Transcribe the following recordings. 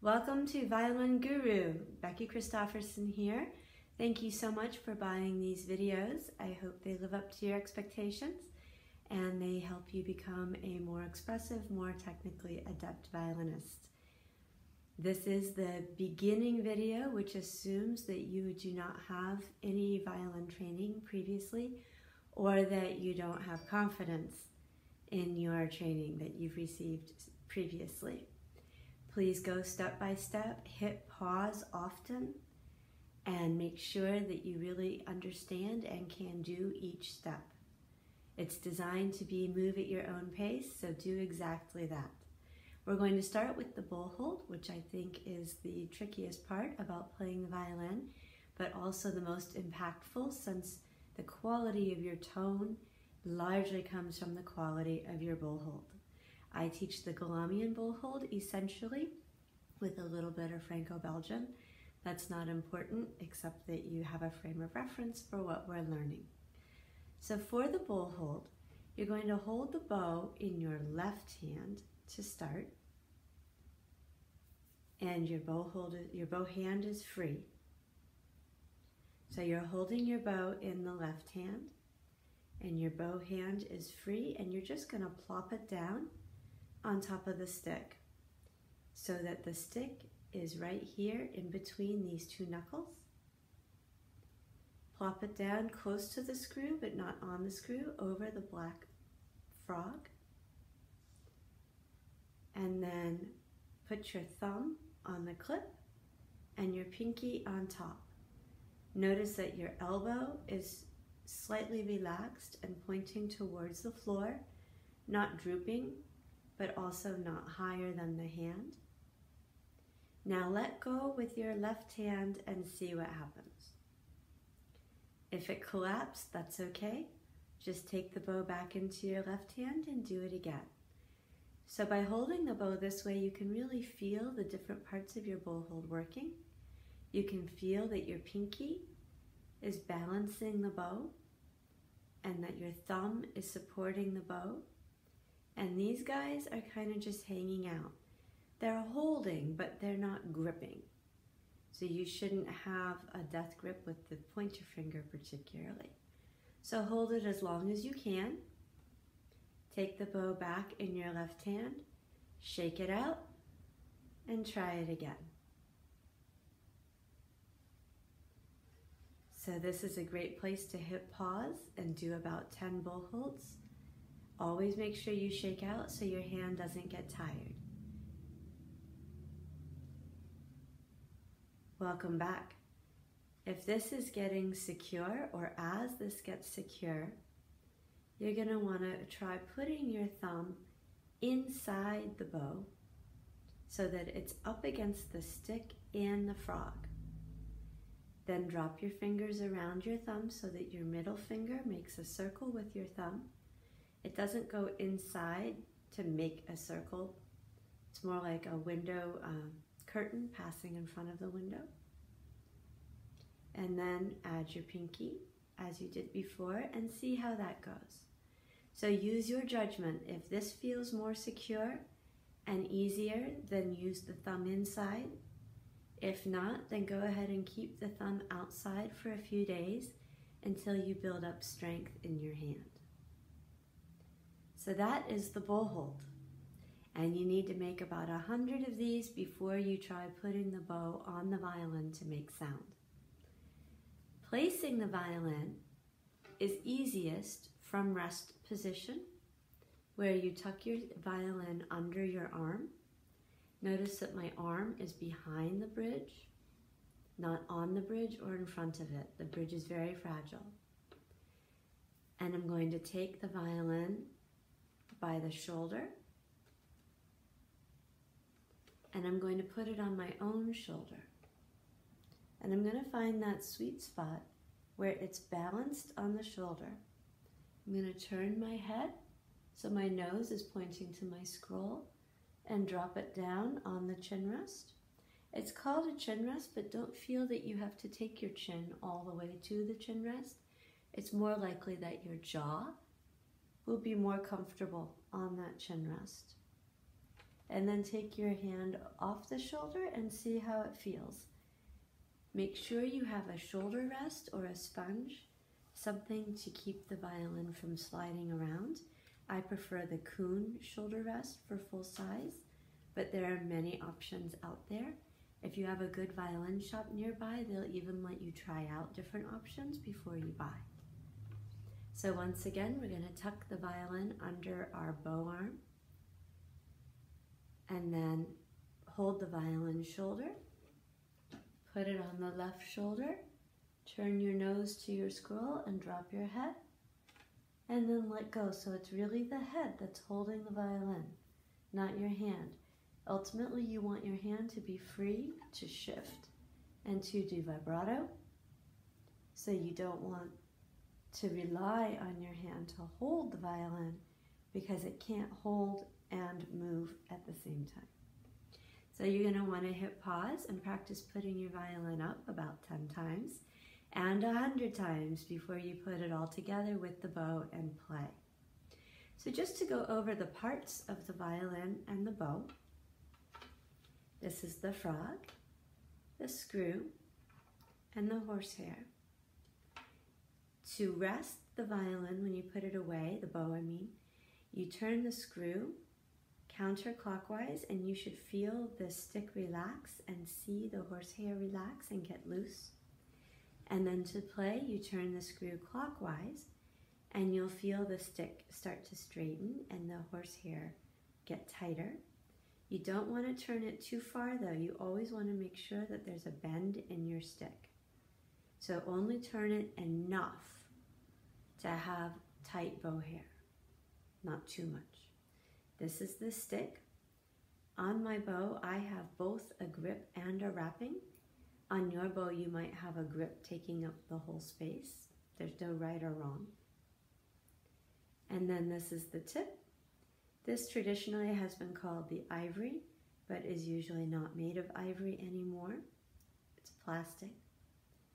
Welcome to Violin Guru. Becky Christofferson here. Thank you so much for buying these videos. I hope they live up to your expectations and they help you become a more expressive, more technically adept violinist. This is the beginning video, which assumes that you do not have any violin training previously or that you don't have confidence in your training that you've received previously. Please go step by step, hit pause often, and make sure that you really understand and can do each step. It's designed to be move at your own pace, so do exactly that. We're going to start with the bow hold, which I think is the trickiest part about playing the violin, but also the most impactful since the quality of your tone largely comes from the quality of your bow hold. I teach the Galamian bow hold essentially with a little bit of Franco-Belgian. That's not important except that you have a frame of reference for what we're learning. So for the bow hold, you're going to hold the bow in your left hand to start, and your bow hand is free. So you're holding your bow in the left hand, and your bow hand is free, and you're just going to plop it down on top of the stick so that the stick is right here in between these two knuckles. Plop it down close to the screw but not on the screw, over the black frog, and then put your thumb on the clip and your pinky on top. Notice that your elbow is slightly relaxed and pointing towards the floor, not drooping, but also not higher than the hand. Now let go with your left hand and see what happens. If it collapsed, that's okay. Just take the bow back into your left hand and do it again. So by holding the bow this way, you can really feel the different parts of your bow hold working. You can feel that your pinky is balancing the bow and that your thumb is supporting the bow. And these guys are kind of just hanging out. They're holding, but they're not gripping. So you shouldn't have a death grip with the pointer finger particularly. So hold it as long as you can. Take the bow back in your left hand, shake it out, and try it again. So this is a great place to hit pause and do about 10 bow holds. Always make sure you shake out so your hand doesn't get tired. Welcome back. If this is getting secure, or as this gets secure, you're going to want to try putting your thumb inside the bow so that it's up against the stick and the frog. Then drop your fingers around your thumb so that your middle finger makes a circle with your thumb. It doesn't go inside to make a circle. It's more like a window curtain passing in front of the window. And then add your pinky as you did before and see how that goes. So use your judgment. If this feels more secure and easier, then use the thumb inside. If not, then go ahead and keep the thumb outside for a few days until you build up strength in your hand. So that is the bow hold. And you need to make about 100 of these before you try putting the bow on the violin to make sound. Placing the violin is easiest from rest position, where you tuck your violin under your arm. Notice that my arm is behind the bridge, not on the bridge or in front of it. The bridge is very fragile. And I'm going to take the violin by the shoulder, and I'm going to put it on my own shoulder. And I'm going to find that sweet spot where it's balanced on the shoulder. I'm going to turn my head so my nose is pointing to my scroll and drop it down on the chin rest. It's called a chin rest, but don't feel that you have to take your chin all the way to the chin rest. It's more likely that your jaw will be more comfortable on that chin rest. and then take your hand off the shoulder and see how it feels. Make sure you have a shoulder rest or a sponge, something to keep the violin from sliding around. I prefer the Kuhn shoulder rest for full size, but there are many options out there. If you have a good violin shop nearby, they'll even let you try out different options before you buy. So once again, we're going to tuck the violin under our bow arm and then hold the violin shoulder, put it on the left shoulder, turn your nose to your scroll and drop your head, and then let go. So it's really the head that's holding the violin, not your hand. Ultimately, you want your hand to be free to shift and to do vibrato. So you don't want to rely on your hand to hold the violin because it can't hold and move at the same time. So you're going to want to hit pause and practice putting your violin up about 10 times and 100 times before you put it all together with the bow and play. So just to go over the parts of the violin and the bow, this is the frog, the screw, and the horsehair. To rest the violin when you put it away, the bow I mean, you turn the screw counterclockwise and you should feel the stick relax and see the horsehair relax and get loose. And then to play, you turn the screw clockwise and you'll feel the stick start to straighten and the horsehair get tighter. You don't want to turn it too far though. You always want to make sure that there's a bend in your stick. So only turn it enough to have tight bow hair, not too much. This is the stick. On my bow, I have both a grip and a wrapping. On your bow, you might have a grip taking up the whole space. There's no right or wrong. And then this is the tip. This traditionally has been called the ivory, but is usually not made of ivory anymore. It's plastic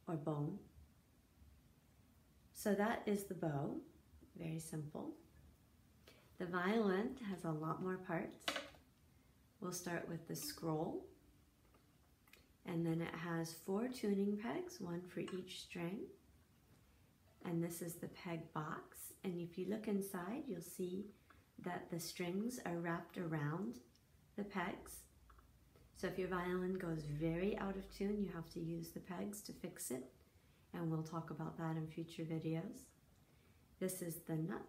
or bone. So that is the bow, very simple. The violin has a lot more parts. We'll start with the scroll, and then it has 4 tuning pegs, 1 for each string. And this is the peg box, and if you look inside, you'll see that the strings are wrapped around the pegs. So if your violin goes very out of tune, you have to use the pegs to fix it, and we'll talk about that in future videos. This is the nut.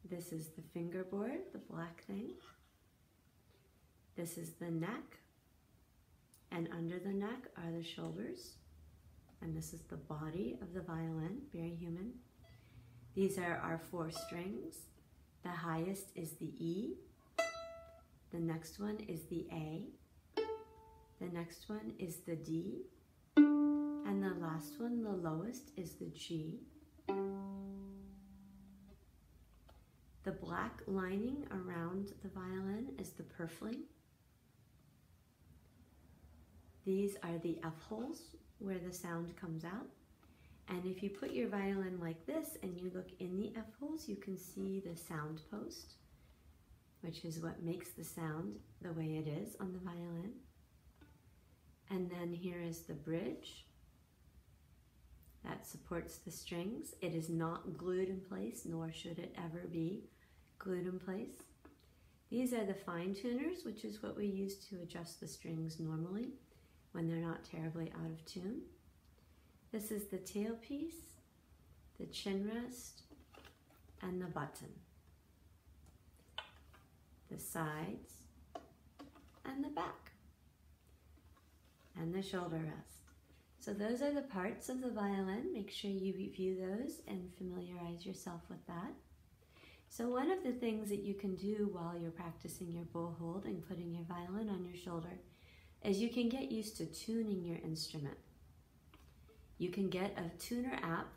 This is the fingerboard, the black thing. This is the neck, and under the neck are the shoulders, and this is the body of the violin, very human. These are our 4 strings. The highest is the E. The next one is the A. The next one is the D. And the last one, the lowest, is the G. The black lining around the violin is the purfling. These are the F holes where the sound comes out. And if you put your violin like this and you look in the F holes, you can see the sound post, which is what makes the sound the way it is on the violin. And then here is the bridge that supports the strings. It is not glued in place, nor should it ever be glued in place. These are the fine tuners, which is what we use to adjust the strings normally when they're not terribly out of tune. This is the tailpiece, the chin rest, and the button. The sides, and the back, and the shoulder rest. So those are the parts of the violin. Make sure you review those and familiarize yourself with that. So one of the things that you can do while you're practicing your bow hold and putting your violin on your shoulder is you can get used to tuning your instrument. You can get a tuner app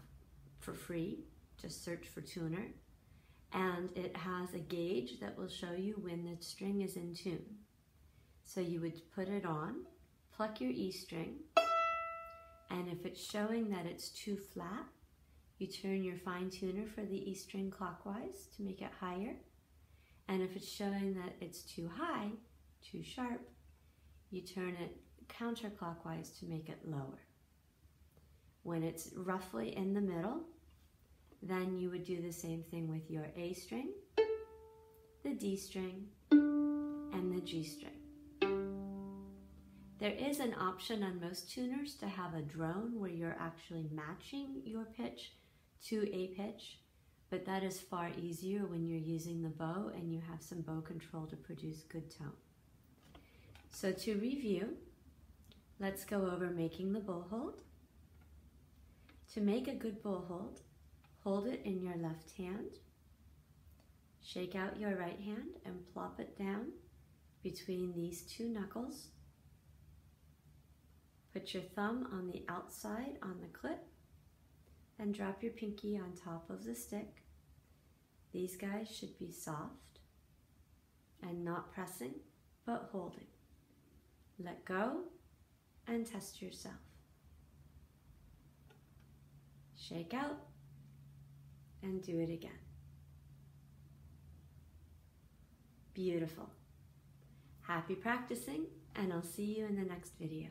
for free, just search for tuner, and it has a gauge that will show you when the string is in tune. So you would put it on, pluck your E string, and if it's showing that it's too flat, you turn your fine tuner for the E string clockwise to make it higher, And if it's showing that it's too high, too sharp, you turn it counterclockwise to make it lower. When it's roughly in the middle, then you would do the same thing with your A string, the D string, and the G string. There is an option on most tuners to have a drone where you're actually matching your pitch to a pitch, but that is far easier when you're using the bow and you have some bow control to produce good tone. So to review, let's go over making the bow hold. To make a good bow hold, hold it in your left hand, shake out your right hand and plop it down between these two knuckles. Put your thumb on the outside on the clip and drop your pinky on top of the stick. These guys should be soft and not pressing, but holding. Let go and test yourself. Shake out and do it again. Beautiful. Happy practicing, and I'll see you in the next video.